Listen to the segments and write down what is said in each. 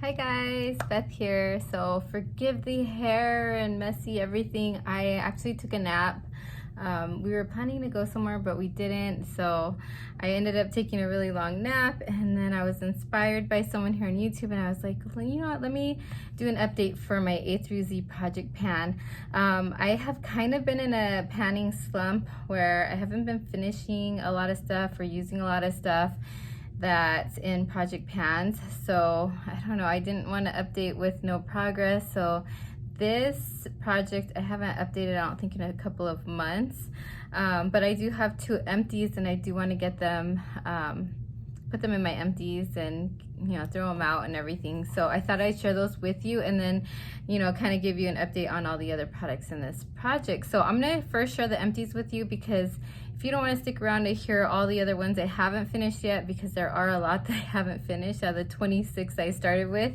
Hi guys, Beth here. So forgive the hair and messy everything. I actually took a nap. We were planning to go somewhere, but we didn't. So I ended up taking a really long nap, and then I was inspired by someone here on YouTube, and I was like, well, you know what? Let me do an update for my A through Z project pan. I have kind of been in a panning slump where I haven't been finishing a lot of stuff or using a lot of stuff that's in project pans. So I don't know, I didn't want to update with no progress. So this project I haven't updated, I don't think, in a couple of months, but I do have 2 empties, and I do want to get them, put them in my empties and, you know, throw them out and everything. So I thought I'd share those with you, and then, you know, kind of give you an update on all the other products in this project. So I'm gonna first share the empties with you, because if you don't want to stick around to hear all the other ones I haven't finished yet, because there are a lot that I haven't finished out of the 26 I started with,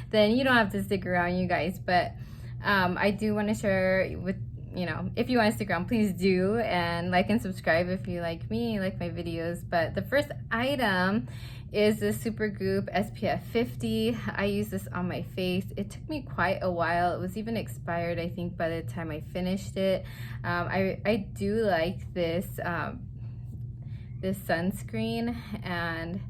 then you don't have to stick around, you guys. But I do want to share with, you know, if you want to stick around, please do, and like and subscribe if you like me, you like my videos. But the first item is the Supergoop SPF 50. I use this on my face. It took me quite a while. It was even expired, I think, by the time I finished it. I do like this this sunscreen, and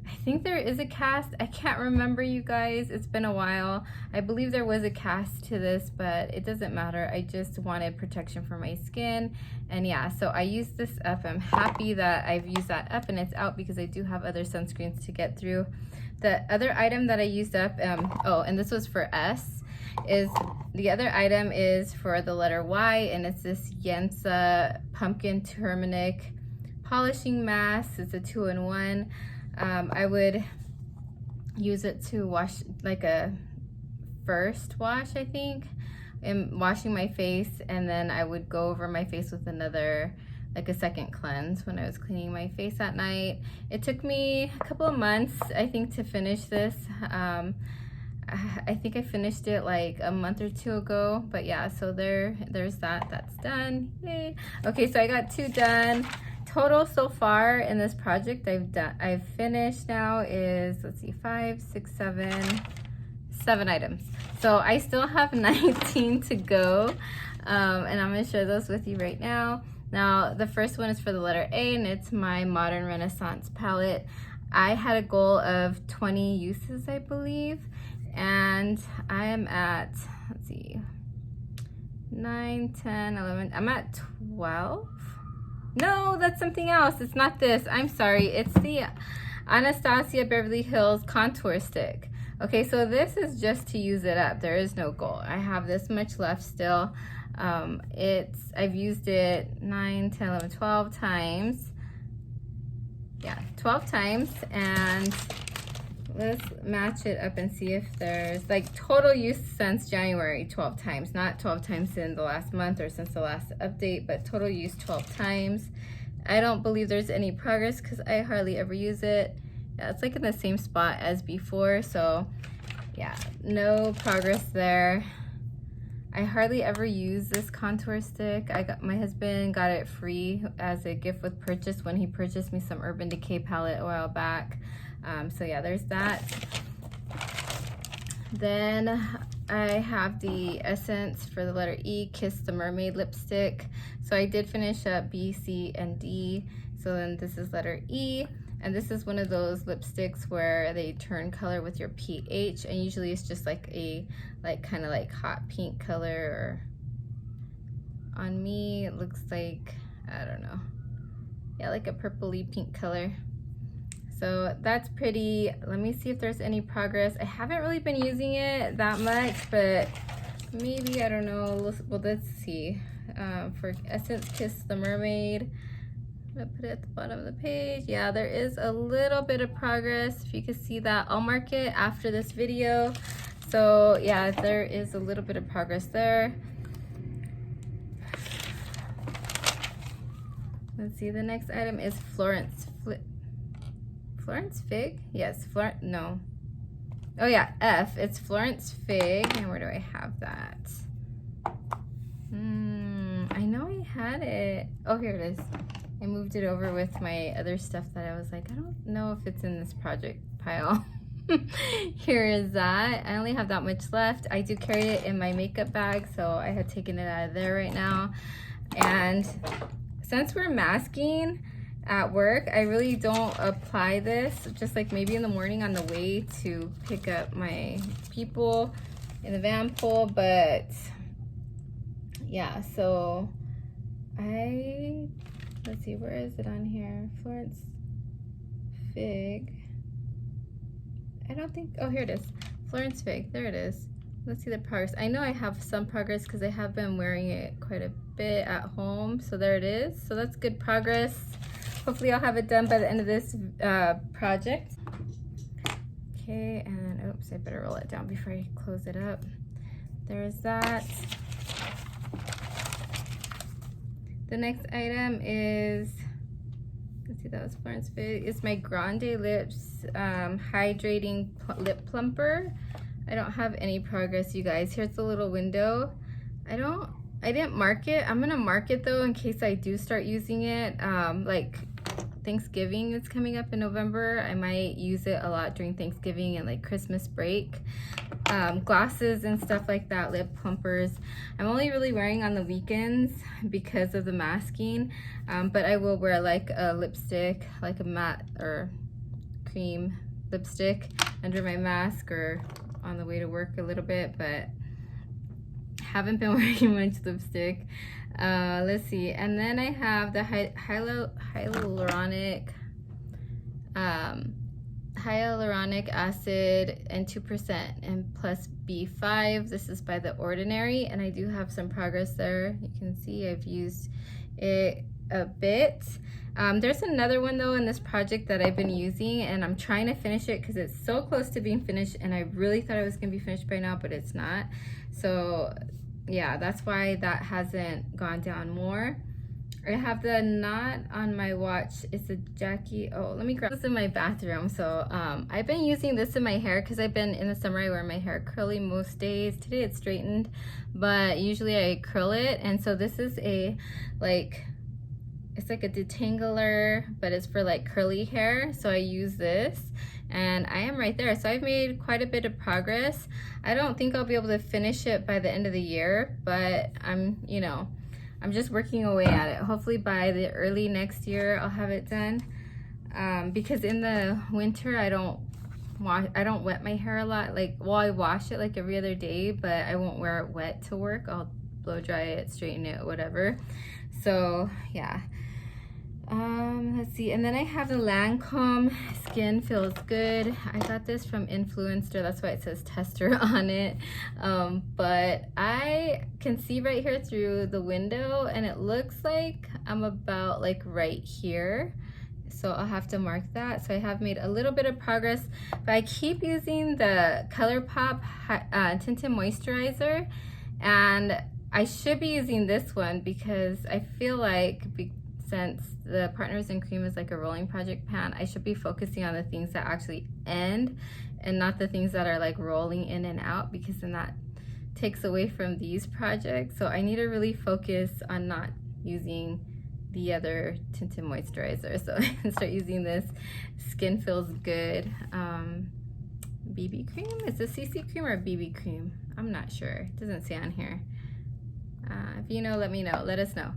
I think there is a cast. I can't remember, you guys. It's been a while. I believe there was a cast to this, but it doesn't matter. I just wanted protection for my skin. And yeah, so I used this up. I'm happy that I've used that up and it's out, because I do have other sunscreens to get through. The other item that I used up, oh, and this was for S, is the other item is for the letter Y, and it's this Yensa Pumpkin Terminic Polishing Mask. It's a 2-in-1. I would use it to wash, like a first wash, I think, in washing my face, and then I would go over my face with another, like a second cleanse when I was cleaning my face at night. It took me a couple of months, I think, to finish this. I think I finished it like a month or 2 ago, but yeah, so there's that's done. Yay. Okay, so I got 2 done. Total so far in this project I've finished now is, let's see, 5, 6, 7 items. So I still have 19 to go, and I'm gonna share those with you right now. Now the first one is for the letter A, and it's my Modern Renaissance palette. I had a goal of 20 uses, I believe, and I am at, let's see, 9, 10, 11, I'm at 12. No, that's something else. It's not this. I'm sorry. It's the Anastasia Beverly Hills contour stick. Okay, so this is just to use it up. There is no goal. I have this much left still. I've used it 9, 10, 11, 12 times. Yeah, 12 times. And let's match it up and see if there's, like, total use since January, 12 times. Not 12 times in the last month or since the last update, but total use 12 times. I don't believe there's any progress because I hardly ever use it. Yeah, it's like in the same spot as before, so yeah, no progress there. I hardly ever use this contour stick. My husband got it free as a gift with purchase when he purchased me some Urban Decay palette a while back. So yeah, there's that. Then I have the Essence for the letter E, Kiss the Mermaid lipstick. So I did finish up B, C, and D. So then this is letter E. And this is one of those lipsticks where they turn color with your pH. And usually it's just like a, kind of like hot pink color. Or on me, it looks like, I don't know. Yeah, like a purpley pink color. So that's pretty. Let me see if there's any progress. I haven't really been using it that much, but maybe, I don't know. Well, let's see. For Essence Kiss the Mermaid, I'm gonna put it at the bottom of the page. Yeah, there is a little bit of progress. If you can see that, I'll mark it after this video. So yeah, there is a little bit of progress there. Let's see, the next item is Florence Fig? Yes, no. Oh yeah, F, it's Florence Fig. And where do I have that? I know I had it. Oh, here it is. I moved it over with my other stuff that I was like, I don't know if it's in this project pile. here is that. I only have that much left. I do carry it in my makeup bag, so I had taken it out of there right now. And since we're masking at work, I really don't apply this, just like maybe in the morning on the way to pick up my people in the van pool. But yeah, so let's see, where is it on here? Florence Fig. I don't think, oh, here it is. Florence Fig, there it is. Let's see the progress. I know I have some progress because I have been wearing it quite a bit at home. So there it is. So that's good progress. Hopefully I'll have it done by the end of this project. Okay, and oops, I better roll it down before I close it up. There's that. The next item is, let's see, that was Florence Fig. It's my Grande Lips Hydrating Lip Plumper. I don't have any progress, you guys. Here's the little window. I didn't mark it. I'm gonna mark it though in case I do start using it. Like Thanksgiving is coming up in November. I might use it a lot during Thanksgiving and like Christmas break. Glosses and stuff like that, lip plumpers. I'm only really wearing on the weekends because of the masking, but I will wear like a lipstick, like a matte or cream lipstick under my mask or on the way to work a little bit, but haven't been wearing much lipstick. Let's see, and then I have the Hyaluronic Acid and 2% and plus B5. This is by The Ordinary, and I do have some progress there. You can see I've used it a bit. There's another one though in this project that I've been using, and I'm trying to finish it because it's so close to being finished, and I really thought it was gonna be finished by now, but it's not. So yeah, that's why that hasn't gone down more. I have the knot on my watch. It's a Jackie. Oh, let me grab this in my bathroom. So I've been using this in my hair because I've been in the summer. I wear my hair curly most days. Today it's straightened, but usually I curl it. And so this is a it's like a detangler, but it's for like curly hair. So I use this, and I am right there. So I've made quite a bit of progress. I don't think I'll be able to finish it by the end of the year, but I'm just working away at it. Hopefully by the early next year I'll have it done, because in the winter I don't wet my hair a lot. Like, well, I wash it like every other day, but I won't wear it wet to work. I'll blow dry it, straighten it, whatever. So yeah. Let's see, and then I have the Lancome Skin Feels Good. I got this from Influencer, that's why it says tester on it. But I can see right here through the window, and it looks like I'm about like right here. So I'll have to mark that. So I have made a little bit of progress, but I keep using the ColourPop Tinted Moisturizer, and I should be using this one because I feel like since the Partners in Cream is like a rolling project pan, I should be focusing on the things that actually end and not the things that are like rolling in and out, because then that takes away from these projects. So I need to really focus on not using the other tinted moisturizer. So I can start using this Skin Feels Good BB cream. Is it CC cream or BB cream? I'm not sure. It doesn't say on here. If you know, let me know. Let us know.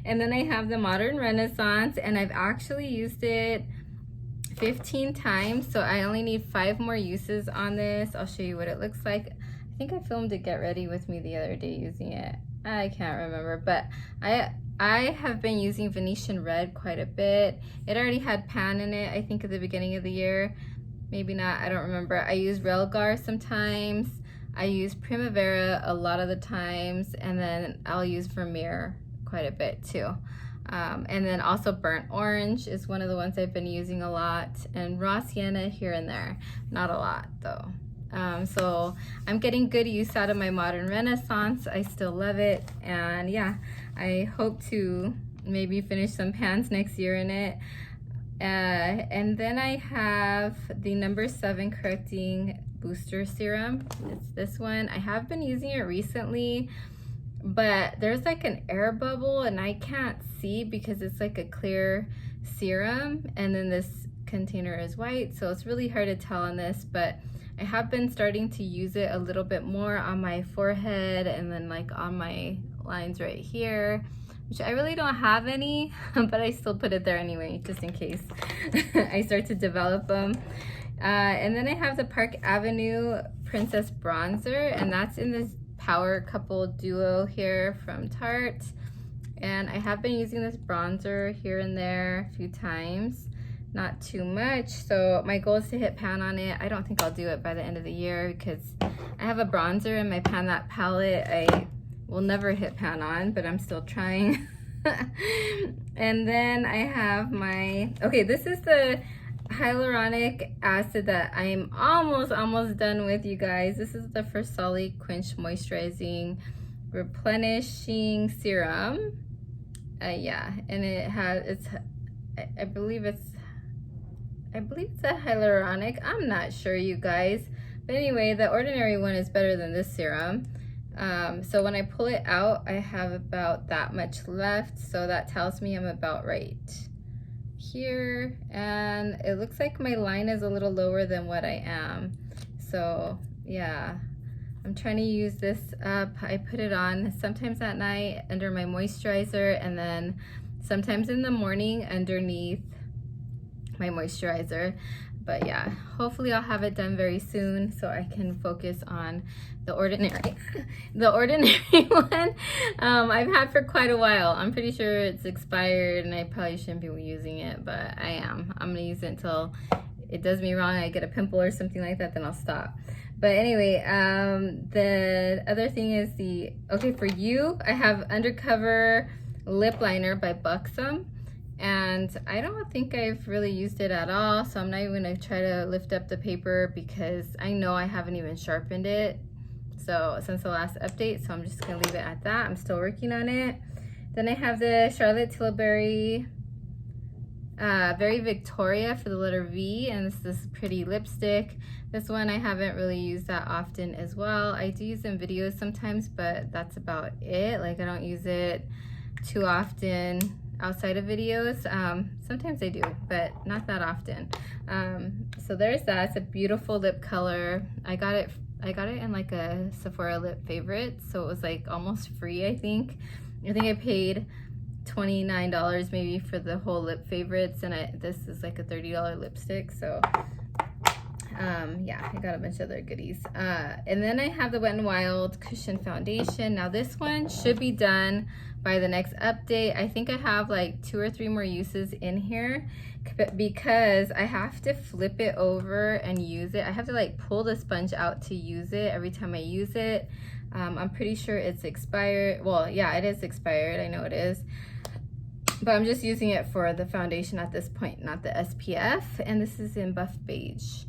And then I have the Modern Renaissance, and I've actually used it 15 times, so I only need 5 more uses on this. I'll show you what it looks like. I think I filmed it Get Ready With Me the other day using it. I can't remember, but I have been using Venetian Red quite a bit. It already had pan in it, I think, at the beginning of the year. Maybe not, I don't remember. I use Relgar sometimes. I use Primavera a lot of the times, and then I'll use Vermeer quite a bit too. And then also Burnt Orange is one of the ones I've been using a lot, and Raw Sienna here and there, not a lot though. So I'm getting good use out of my Modern Renaissance. I still love it, and yeah, I hope to maybe finish some pans next year in it. And then I have the No. 7 Correcting Booster Serum. It's this one. I have been using it recently, but there's like an air bubble and I can't see because it's like a clear serum, and then this container is white, so it's really hard to tell on this, but I have been starting to use it a little bit more on my forehead and then like on my lines right here, which I really don't have any, but I still put it there anyway, just in case I start to develop them. And then I have the Park Avenue Princess Bronzer, and that's in this Power Couple Duo here from Tarte. And I have been using this bronzer here and there a few times, not too much. So my goal is to hit pan on it. I don't think I'll do it by the end of the year because I have a bronzer in my Pan That palette I will never hit pan on, but I'm still trying. And then I have my, okay, this is the Hyaluronic Acid that I'm almost done with, you guys. This is the Solid Quench Moisturizing Replenishing Serum. Yeah, and I believe it's a hyaluronic. I'm not sure, you guys, but anyway, the ordinary one is better than this serum. So when I pull it out, I have about that much left, so that tells me I'm about right here, and it looks like my line is a little lower than what I am. So yeah, I'm trying to use this up. I put it on sometimes at night under my moisturizer, and then sometimes in the morning underneath my moisturizer. But yeah, hopefully I'll have it done very soon so I can focus on the ordinary the ordinary one I've had for quite a while. I'm pretty sure it's expired and I probably shouldn't be using it, but I'm gonna use it until it does me wrong, I get a pimple or something like that, then I'll stop. But anyway, the other thing is okay, for you, I have Undercover Lip Liner by Buxom, and I don't think I've really used it at all, so I'm not even gonna try to lift up the paper because I know I haven't even sharpened it since the last update, so I'm just gonna leave it at that. I'm still working on it. Then I have the Charlotte Tilbury Very Victoria for the letter V, and this pretty lipstick. This one I haven't really used that often as well. I do use in videos sometimes, but that's about it. Like, I don't use it too often outside of videos. Sometimes I do, but not that often. So there's that. It's a beautiful lip color. I got it in like a Sephora lip favorite, so it was like almost free, I think. I paid $29 maybe for the whole lip favorites, and this is like a $30 lipstick, so yeah, I got a bunch of other goodies. And then I have the Wet n Wild Cushion Foundation. Now this one should be done by the next update. I think I have like 2 or 3 more uses in here because I have to flip it over and use it. I have to like pull the sponge out to use it every time I use it. I'm pretty sure it's expired. Well, yeah, it is expired. I know it is. But I'm just using it for the foundation at this point, not the SPF. And this is in Buff Beige.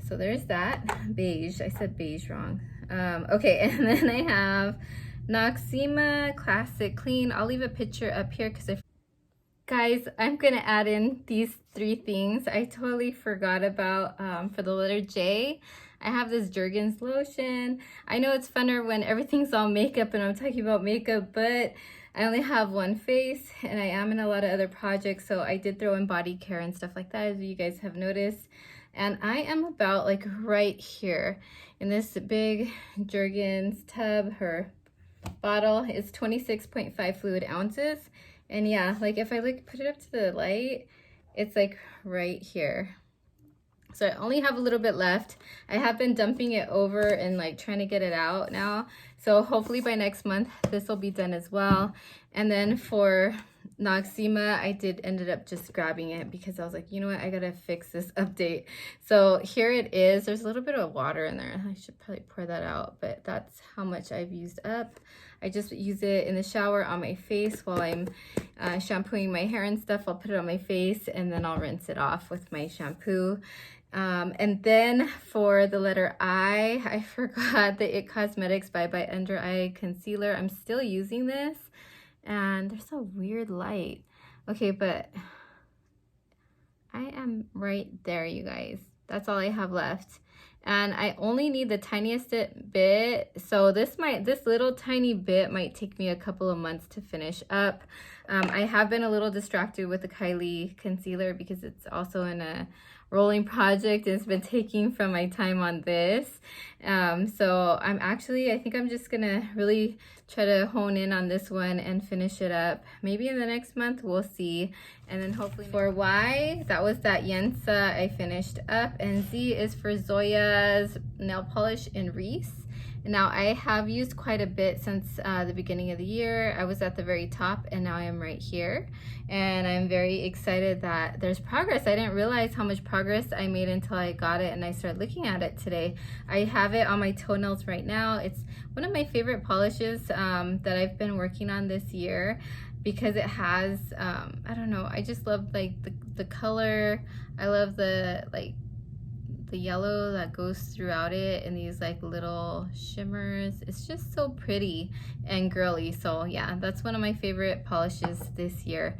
So there's that. Beige. I said beige wrong. Okay, and then I have Noxzema Classic Clean. I'll leave a picture up here because guys, I'm gonna add in these 3 things I totally forgot about. For the letter J, I have this Jergens lotion. I know it's funner when everything's all makeup and I'm talking about makeup, but I only have one face and I am in a lot of other projects, so I did throw in body care and stuff like that, as you guys have noticed. And I am about like right here in this big Jergens tub. Her bottle is 26.5 fluid ounces. And yeah, like if I like put it up to the light, it's like right here. So I only have a little bit left. I have been dumping it over and like trying to get it out now. So hopefully by next month, this will be done as well. And then for Noxzema, I ended up just grabbing it because I was like, you know what, I gotta fix this update. So here it is. There's a little bit of water in there. I should probably pour that out, but that's how much I've used up. I just use it in the shower on my face while I'm shampooing my hair and stuff. I'll put it on my face and then I'll rinse it off with my shampoo. And then for the letter I forgot the It Cosmetics Bye Bye Under Eye Concealer. I'm still using this, and there's a weird light. Okay, but I am right there, you guys. That's all I have left. and I only need the tiniest bit, so this little tiny bit might take me a couple of months to finish up. I have been a little distracted with the Kylie concealer because it's also in a rolling project. It's been taking from my time on this, so I think I'm just gonna really try to hone in on this one and finish it up. Maybe in the next month, we'll see. And then hopefully for Y, that was that Yensa I finished up, and Z is for Zoya's nail polish in Reese. Now I have used quite a bit since the beginning of the year. I was at the very top and now I am right here, and I'm very excited that there's progress. I didn't realize how much progress I made until I got it and I started looking at it today. I have it on my toenails right now. It's one of my favorite polishes that I've been working on this year because it has I don't know, I just love like the color. I love the yellow that goes throughout it and these like little shimmers. It's just so pretty and girly. So yeah, that's one of my favorite polishes this year.